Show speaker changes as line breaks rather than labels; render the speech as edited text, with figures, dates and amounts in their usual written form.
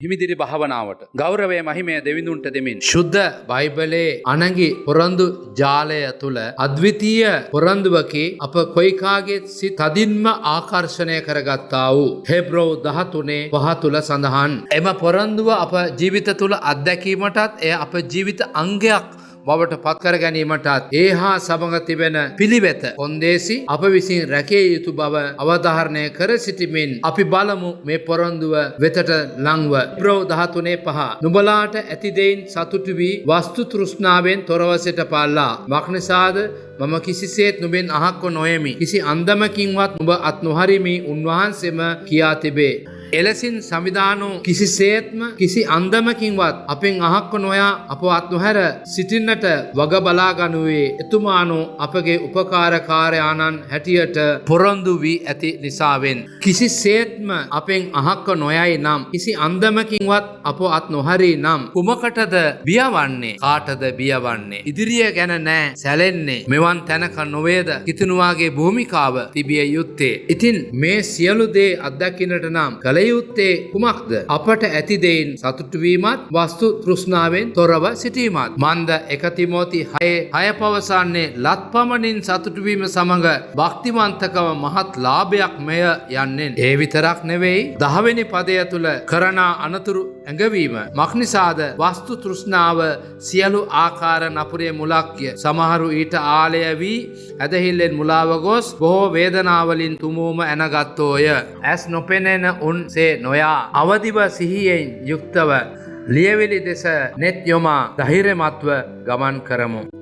හිමිදිරි භාවනාවට ගෞරවය මහිමය දෙවිඳුන්ට දෙමින්
ශුද්ධ බයිබලයේ අනගි පොරොන්දු ජාලය තුළ අද්විතීය පොරොන්දුවකි අප කොයිකාගේ සිත තදින්ම ආකර්ෂණය කරගත්තා වූ හෙබ්‍රෝ 13 5 තුළ සඳහන්. එම පොරොන්දුව අප ජීවිත තුළ අත්දැකීමටත් එය අප ජීවිත අංගයක් බවට පත්කර ගැනීමටත් ඒ හා සමග තිබෙන පිළිවෙත කොන්දේසි අප විසින් රැකිය යුතු බව අවධාරණය කර සිටිමින් අපි බලමු මේ පොරොන්දුව වෙතට ලංව. හෙබ්‍රෝ 13:5 නුඹලාට ඇති දෙයින් සතුටු වී වස්තු තෘෂ්ණාවෙන් තොරව සිටපල්ලා. මක්නිසාද මම කිසිසේත් නුඹෙන් අහක්ව නොයමි. කිසි අන්දමකින්වත් නුඹ අත් නොහරිමි උන්වහන්සේම කියා තිබේ. එලෙසින් සමිදානෝ කිසිසේත්ම කිසි අන්දමකින්වත් අපෙන් අහක්ව නොයා අප අත් නොහැර සිටින්නට වග බලා ගනුවේ එතුමානෝ අපගේ උපකාරකාරයාණන් හැටියට පොරොන්දු වී ඇති නිසාවෙන්. කිසිසේත්ම අපෙන් අහක්ව නොයයි නම් කිසි අන්දමකින්වත් අප අත් නොහරි නම් කුමකටද බියවන්නේ? කාටද බියවන්නේ? ඉදිරිය ගැන නෑ සැලෙන්නේ. මෙවන් තැනක නොවේද කිතුනුවාගේ භූමිකාව තිබිය යුත්තේ. ඉතින් මේ සියලු දේ අත්දකින්නට නම් කල යුත්තේ කුමක්ද? අපට ඇති දෙයින් සතුටු වීමත් වස්තු තෘෂ්ණාවෙන් තොරව සිටීමත්. මන්ද 1 තිමෝති 6 පවසන්නේ ලත් පමණින් සතුටු වීම සමග භක්තිමන්තකම මහත් ලාභයක් මෙය යන්නේ. ඒ විතරක් නෙවෙයි 10 වෙනි පදය තුල කරන අනතුරු ඇඟවීම. මක්නිසාද වස්තු තෘෂ්ණාව සියලු ආකාර නපුරේ මුලක්ය. සමහරු ඊට ආලය වී ඇදහිල්ලෙන් මුලාව ගොස් බොහෝ වේදනාවලින් තුමෝම ඇනගත්තෝය. ඇස් නොපෙනෙන උන් සේ නොයා අවදිව සිහියෙන් යුක්තව ලියවිලි දෙස නෙත් යොමා ධෛර්යමත්ව ගමන් කරමු.